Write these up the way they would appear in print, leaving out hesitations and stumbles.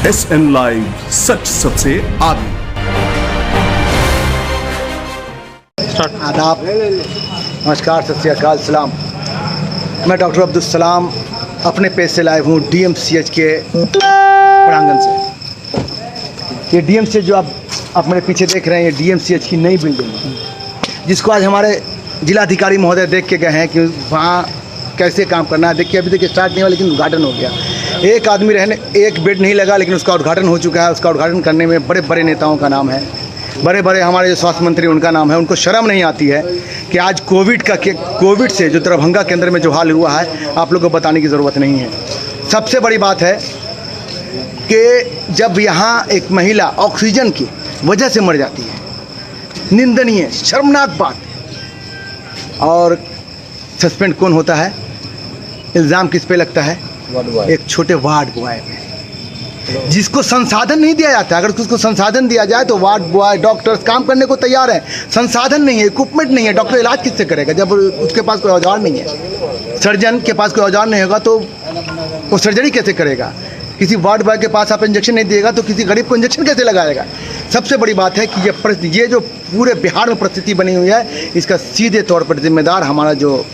SN live, सच सबसे आगे। आदाब, नमस्कार, सत श्री अकाल, सलाम। मैं डॉक्टर अब्दुल सलाम अपने पेज से लाइव हूँ DMCH के प्रांगण से। ये DMCH जो आप मेरे पीछे देख रहे हैं, ये DMCH की नई बिल्डिंग है, जिसको आज हमारे जिलाधिकारी महोदय देख के गए हैं कि वहाँ कैसे काम करना है। देखिए, अभी तक स्टार्ट नहीं हुआ, लेकिन उद्घाटन हो गया। एक आदमी रहने, एक बेड नहीं लगा, लेकिन उसका उद्घाटन हो चुका है। उसका उद्घाटन करने में बड़े बड़े नेताओं का नाम है, बड़े बड़े हमारे जो स्वास्थ्य मंत्री, उनका नाम है। उनको शर्म नहीं आती है कि आज कोविड से जो दरभंगा के अंदर में जो हाल हुआ है, आप लोगों को बताने की ज़रूरत नहीं है। सबसे बड़ी बात है कि जब यहाँ एक महिला ऑक्सीजन की वजह से मर जाती है, निंदनीय, शर्मनाक बात है। और सस्पेंड कौन होता है? इल्ज़ाम किस पे लगता है? एक छोटे वार्ड बॉय पे, जिसको संसाधन नहीं दिया जाता। अगर उसको संसाधन दिया जाए तो वार्ड बॉय, डॉक्टर्स काम करने को तैयार हैं। संसाधन नहीं है, इक्विपमेंट नहीं है, डॉक्टर इलाज किससे करेगा जब उसके पास कोई औजार नहीं है? सर्जन के पास कोई औजार नहीं होगा तो वो सर्जरी कैसे करेगा? किसी वार्ड बॉय के पास आप इंजेक्शन नहीं देगा तो किसी गरीब को इंजेक्शन कैसे लगाएगा? सबसे बड़ी बात है कि ये जो पूरे बिहार में परिस्थिति बनी हुई है, इसका सीधे तौर पर जिम्मेदार हमारा जो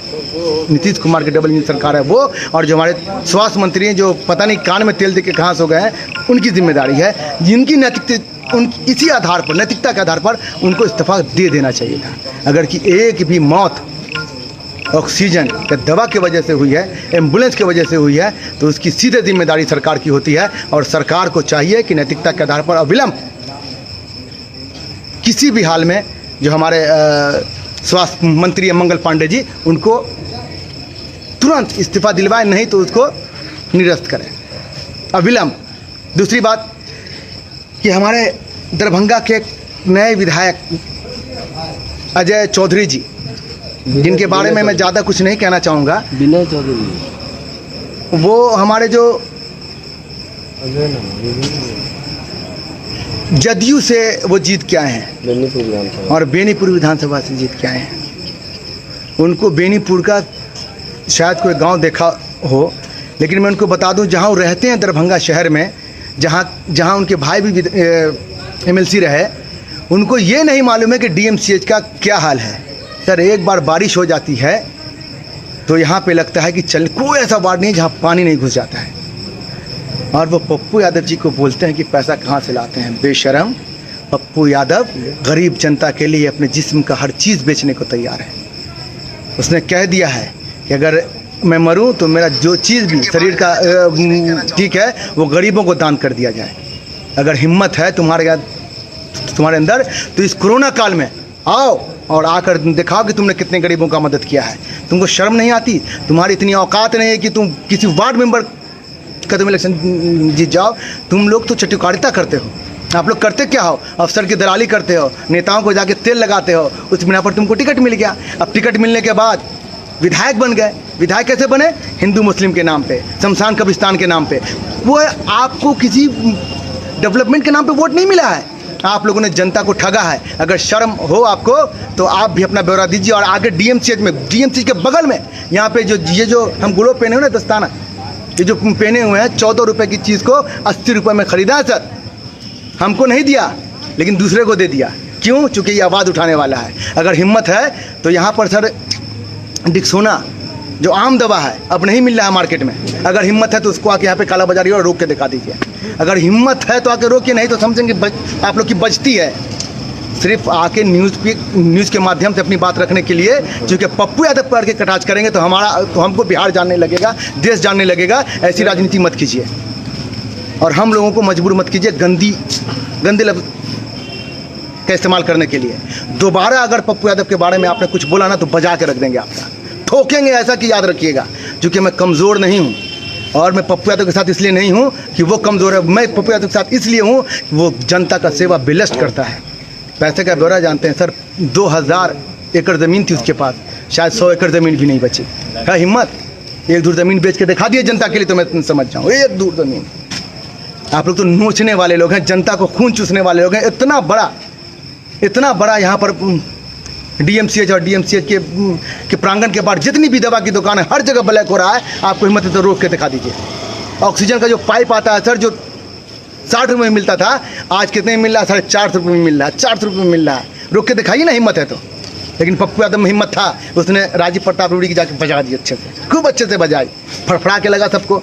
नीतीश कुमार की डबल इंजन सरकार है वो, और जो हमारे स्वास्थ्य मंत्री हैं, जो पता नहीं कान में तेल दे के कहाँ सो गए हैं, उनकी जिम्मेदारी है। जिनकी नैतिकता, इसी आधार पर, नैतिकता के आधार पर उनको इस्तीफा दे देना चाहिए था। अगर कि एक भी मौत ऑक्सीजन या दवा की वजह से हुई है, एम्बुलेंस की वजह से हुई है, तो उसकी सीधे जिम्मेदारी सरकार की होती है। और सरकार को चाहिए कि नैतिकता के आधार पर अविलंब किसी भी हाल में जो हमारे स्वास्थ्य मंत्री मंगल पांडे जी, उनको तुरंत इस्तीफा दिलवाए, नहीं तो उसको निरस्त करें अविलंब। दूसरी बात कि हमारे दरभंगा के नए विधायक अजय चौधरी जी, जिनके बारे में मैं ज़्यादा कुछ नहीं कहना चाहूँगा, विनय चौधरी, वो हमारे जो जदयू से वो जीत के आए हैं और बेनीपुर विधानसभा से जीत के आए हैं। उनको बेनीपुर का शायद कोई गांव देखा हो, लेकिन मैं उनको बता दूं, जहां वो रहते हैं दरभंगा शहर में, जहां उनके भाई भी MLC रहे, उनको ये नहीं मालूम है कि DMCH का क्या हाल है। सर, एक बार बारिश हो जाती है तो यहाँ पे लगता है कि कोई ऐसा वार्ड नहीं जहाँ पानी नहीं घुस जाता है। और वो पप्पू यादव जी को बोलते हैं कि पैसा कहाँ से लाते हैं। बेशरम पप्पू यादव गरीब जनता के लिए अपने जिस्म का हर चीज़ बेचने को तैयार है। उसने कह दिया है कि अगर मैं मरूं तो मेरा जो चीज़ भी शरीर का ठीक है, वो गरीबों को दान कर दिया जाए। अगर हिम्मत है तुम्हारे अंदर, तो इस कोरोना काल में आओ और आकर दिखाओ कि तुमने कितने गरीबों का मदद किया है। तुमको शर्म नहीं आती? तुम्हारी इतनी औकात नहीं है कि तुम किसी वार्ड मेंबर का तुम इलेक्शन जीत जाओ। तुम लोग तो चटुकारिता करते हो। आप लोग करते क्या हो? अफसर की दलाली करते हो, नेताओं को जाके तेल लगाते हो। उस बिना पर तुमको टिकट मिल गया। अब टिकट मिलने के बाद विधायक बन गए। विधायक कैसे बने? हिंदू मुस्लिम के नाम पे, शमशान कब्रिस्तान के नाम पे। वो आपको किसी डेवलपमेंट के नाम पे वोट नहीं मिला है। आप लोगों ने जनता को ठगा है। अगर शर्म हो आपको तो आप भी अपना ब्यौरा दीजिए। और आगे DMCH के बगल में यहाँ पे ये जो हम ग्लोव पहने हुए ना, दस्ताना, ये जो पहने हुए हैं, 14 रुपये की चीज़ को 80 रुपये में ख़रीदा है सर। हमको नहीं दिया, लेकिन दूसरे को दे दिया। क्यों? चूँकि ये आवाज़ उठाने वाला है। अगर हिम्मत है तो यहाँ पर सर डिक्सोना जो आम दवा है अब नहीं मिल रहा है मार्केट में। अगर हिम्मत है तो उसको आके यहाँ पे काला बाजारी और रोक के दिखा दीजिए। अगर हिम्मत है तो आके रोकिए, नहीं तो समझेंगे आप लोग की बचती है। सिर्फ आके न्यूज़ के माध्यम से अपनी बात रखने के लिए, क्योंकि पप्पू यादव पर के कटाच करेंगे तो हमको बिहार जानने लगेगा, देश जानने लगेगा। ऐसी राजनीति मत कीजिए और हम लोगों को मजबूर मत कीजिए गंदे लफ्ज़ का इस्तेमाल करने के लिए। दोबारा अगर पप्पू यादव के बारे में आपने कुछ बोला ना तो बजा के रख देंगे, आपका ठोकेंगे। ऐसा कि याद रखिएगा, क्योंकि मैं कमज़ोर नहीं हूँ और मैं पप्पू यादव के साथ इसलिए नहीं हूँ कि वो कमज़ोर है। मैं पप्पू यादव के साथ इसलिए हूँ कि वो जनता का सेवा बेलस्ट करता है। पैसे का ब्यौरा जानते हैं सर। 2000 एकड़ ज़मीन थी उसके पास, शायद 100 एकड़ ज़मीन भी नहीं बची है। हिम्मत, एक दूर ज़मीन बेच के दिखा दिए जनता के लिए, तो मैं समझ जाऊँ एक दूर ज़मीन। आप लोग तो नोचने वाले लोग हैं, जनता को खून चूसने वाले लोग हैं। इतना बड़ा यहाँ पर DMCH और DMCH के प्रांगण के बाहर जितनी भी दवा की दुकान है, हर जगह ब्लैक हो रहा है। आपको हिम्मत है तो रोक के दिखा दीजिए। ऑक्सीजन का जो पाइप आता है सर, जो 60 रुपये में मिलता था, आज कितने में मिल रहा है? 450 रुपये में मिल रहा है, 400 रुपये में मिल रहा है। रोक के दिखाइए ना, हिम्मत है तो। लेकिन पप्पू यादव में हिम्मत था, उसने राजीव प्रताप रूड़ी की जाके बजा दी अच्छे से, खूब अच्छे से बजाई, फड़फड़ा के लगा सबको।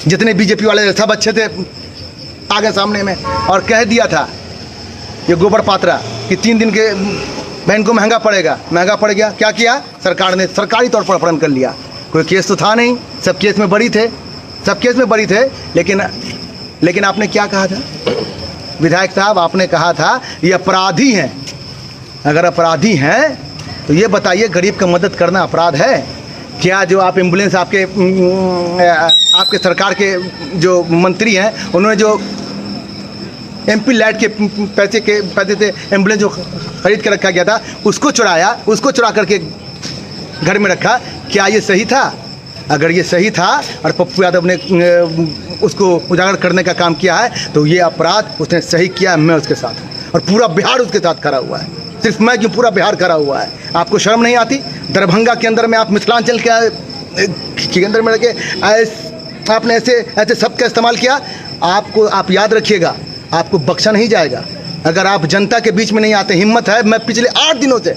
जितने बीजेपी वाले सब अच्छे थे आगे सामने में, और कह दिया था ये गोबर पात्रा कि 3 दिन के बहन को महंगा पड़ेगा, महंगा पड़ गया। क्या किया सरकार ने? सरकारी तौर पर अपहरण कर लिया। कोई केस तो था नहीं, सब केस में बरी थे, सब केस में बरी थे। लेकिन आपने क्या कहा था विधायक साहब? आपने कहा था ये अपराधी हैं। अगर अपराधी हैं तो ये बताइए, गरीब का मदद करना अपराध है क्या? जो आप एम्बुलेंस आपके सरकार के जो मंत्री हैं, उन्होंने जो MP लैट के पैसे से एम्बुलेंस जो खरीद के रखा गया था, उसको चुराया, उसको चुरा करके घर में रखा। क्या ये सही था? अगर ये सही था और पप्पू यादव ने उसको उजागर करने का काम किया है, तो ये अपराध उसने सही किया। मैं उसके साथ, और पूरा बिहार उसके साथ खड़ा हुआ है। सिर्फ मैं क्यों, पूरा बिहार खड़ा हुआ है। आपको शर्म नहीं आती? दरभंगा के अंदर में आप मिथिलांचल के अंदर में रखे आपने ऐसे शब्द का इस्तेमाल किया। आपको, आप याद रखिएगा, आपको बख्शा नहीं जाएगा अगर आप जनता के बीच में नहीं आते। हिम्मत है, मैं पिछले 8 दिनों से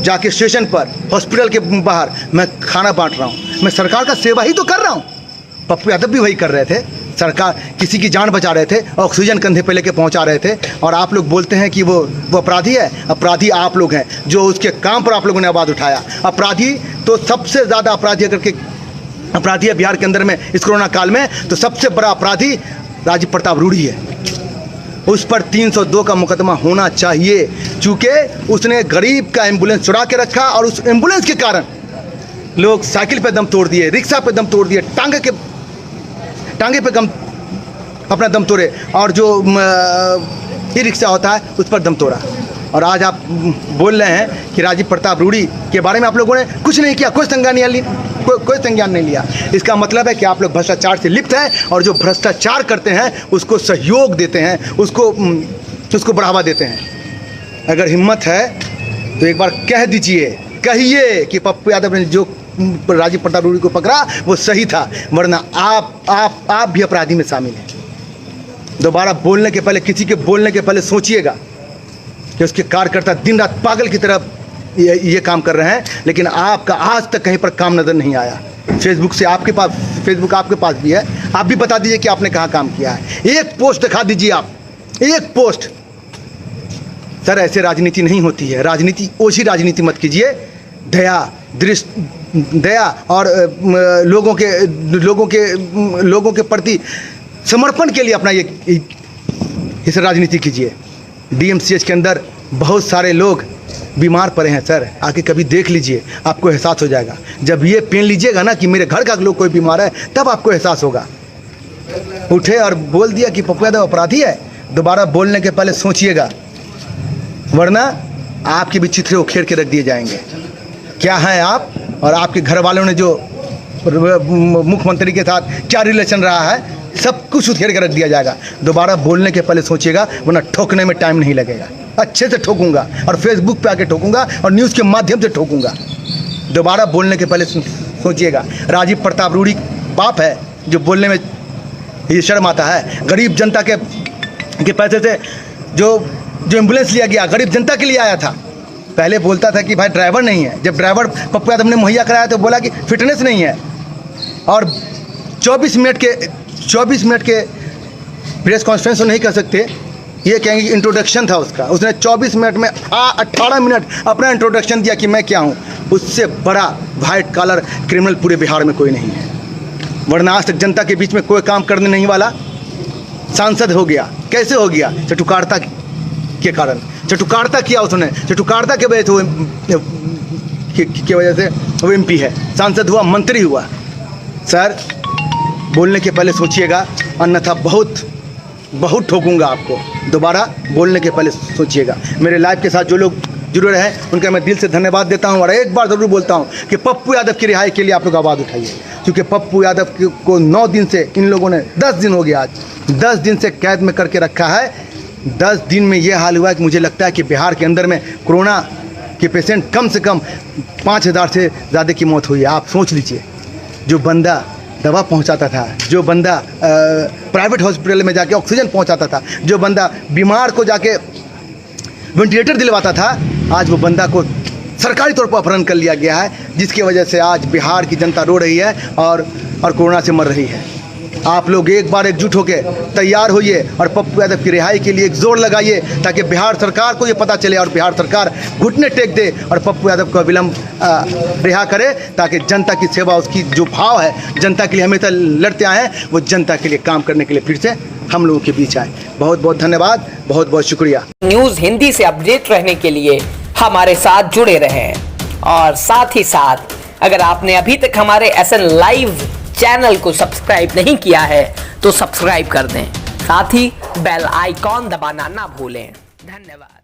जाके स्टेशन पर, हॉस्पिटल के बाहर मैं खाना बांट रहा हूँ। मैं सरकार का सेवा ही तो कर रहा हूँ। पप्पू यादव भी वही कर रहे थे। सरकार किसी की जान बचा रहे थे, ऑक्सीजन कंधे पे लेके पहुंचा रहे थे। और आप लोग बोलते हैं कि वो अपराधी है। अपराधी आप लोग हैं, जो उसके काम पर आप लोगों ने आवाज़ उठाया। अपराधी तो सबसे ज़्यादा अपराधी अगर के अपराधी है बिहार के अंदर में इस कोरोना काल में, तो सबसे बड़ा अपराधी राजीव प्रताप रूड़ी है। उस पर 302 का मुकदमा होना चाहिए, चूँकि उसने गरीब का एम्बुलेंस चुरा के रखा, और उस एम्बुलेंस के कारण लोग साइकिल पे दम तोड़ दिए, रिक्शा पे दम तोड़ दिए, टांगे पे अपना दम तोड़े, और जो ई रिक्शा होता है उस पर दम तोड़ा। और आज आप बोल रहे हैं कि राजीव प्रताप रूड़ी के बारे में आप लोगों ने कुछ नहीं किया, कोई संज्ञान नहीं लिया। इसका मतलब है कि आप लोग भ्रष्टाचार से लिप्त हैं, और जो भ्रष्टाचार करते हैं उसको सहयोग देते हैं, उसको बढ़ावा देते हैं। अगर हिम्मत है तो एक बार कह दीजिए, कहिए कि पप्पू यादव ने जो राजीव प्रताप रूड़ी को पकड़ा वो सही था, वरना आप भी अपराधी में शामिल हैं। दोबारा बोलने के पहले, किसी के बोलने के पहले सोचिएगा कि उसके कार्यकर्ता दिन रात पागल की तरह ये काम कर रहे हैं, लेकिन आपका आज तक कहीं पर काम नज़र नहीं आया। फेसबुक आपके पास भी है, आप भी बता दीजिए कि आपने कहाँ काम किया है। एक पोस्ट दिखा दीजिए आप, एक पोस्ट। सर, ऐसे राजनीति नहीं होती है। राजनीति, ओछी राजनीति मत कीजिए। दया और लोगों के प्रति समर्पण के लिए अपना इस राजनीति कीजिए। DMCH के अंदर बहुत सारे लोग बीमार पड़े हैं सर, आके कभी देख लीजिए, आपको एहसास हो जाएगा। जब ये पेन लीजिएगा ना कि मेरे घर का लोग कोई बीमार है, तब आपको एहसास होगा। उठे और बोल दिया कि पप्पू यादव अपराधी है, दोबारा बोलने के पहले सोचिएगा, वरना आपके भी चिथड़े उखेड़ के रख दिए जाएंगे। क्या हैं आप, और आपके घर वालों ने जो मुख्यमंत्री के साथ क्या रिलेशन रहा है, सब कुछ उखेड़ के रख दिया जाएगा। दोबारा बोलने के पहले सोचिएगा, वरना ठोकने में टाइम नहीं लगेगा। अच्छे से ठोकूंगा, और फेसबुक पे आके ठोकूंगा, और न्यूज़ के माध्यम से ठोकूंगा। दोबारा बोलने के पहले सोचिएगा। राजीव प्रताप रूड़ी बाप है जो बोलने में ये शर्म आता है। गरीब जनता के पैसे से जो एम्बुलेंस लिया गया, गरीब जनता के लिए आया था। पहले बोलता था कि भाई ड्राइवर नहीं है, जब ड्राइवर पप्पू यादव ने मुहैया कराया तो बोला कि फिटनेस नहीं है। और 24 मिनट के प्रेस कॉन्फ्रेंस नहीं कर सकते, ये कहेंगे कि इंट्रोडक्शन था उसका। उसने 24 मिनट में 18 मिनट अपना इंट्रोडक्शन दिया कि मैं क्या हूँ। उससे बड़ा वाइट कॉलर क्रिमिनल पूरे बिहार में कोई नहीं है, वरना आज तक जनता के बीच में कोई काम करने नहीं वाला सांसद हो गया। कैसे हो गया? चटुकारिता के कारण। चटुकारिता किया उसने, चटुकारिता के वजह से वो MP है, सांसद हुआ, मंत्री हुआ। सर, बोलने के पहले सोचिएगा, अन्यथा बहुत ठोकूंगा आपको। दोबारा बोलने के पहले सोचिएगा। मेरे लाइव के साथ जो लोग जुड़े रहे उनका मैं दिल से धन्यवाद देता हूं, और एक बार ज़रूर बोलता हूं कि पप्पू यादव की रिहाई के लिए आप लोग आवाज़ उठाइए, क्योंकि पप्पू यादव को 9 दिन से, इन लोगों ने 10 दिन हो गया, आज 10 दिन से कैद में करके रखा है। 10 दिन में ये हाल हुआ है कि मुझे लगता है कि बिहार के अंदर में कोरोना के पेशेंट कम से कम 5000 से ज़्यादा की मौत हुई है। आप सोच लीजिए, जो बंदा दवा पहुंचाता था, जो बंदा प्राइवेट हॉस्पिटल में जाके ऑक्सीजन पहुंचाता था, जो बंदा बीमार को जाके वेंटिलेटर दिलवाता था, आज वो बंदा को सरकारी तौर पर अपहरण कर लिया गया है, जिसकी वजह से आज बिहार की जनता रो रही है और कोरोना से मर रही है। आप लोग एक बार एकजुट होकर तैयार होइए और पप्पू यादव की रिहाई के लिए एक जोर लगाइए, ताकि बिहार सरकार को ये पता चले और बिहार सरकार घुटने टेक दे और पप्पू यादव को विलंब रिहा करे, ताकि जनता की सेवा, उसकी जो भाव है, जनता के लिए हमेशा लड़ते आए हैं, वो जनता के लिए काम करने के लिए फिर से हम लोगों के बीच आए। बहुत बहुत धन्यवाद, बहुत बहुत शुक्रिया। न्यूज़ हिंदी से अपडेट रहने के लिए हमारे साथ जुड़े रहें और साथ ही साथ अगर आपने अभी तक हमारे SN लाइव चैनल को सब्सक्राइब नहीं किया है तो सब्सक्राइब कर दें, साथ ही बेल आइकॉन दबाना ना भूलें। धन्यवाद।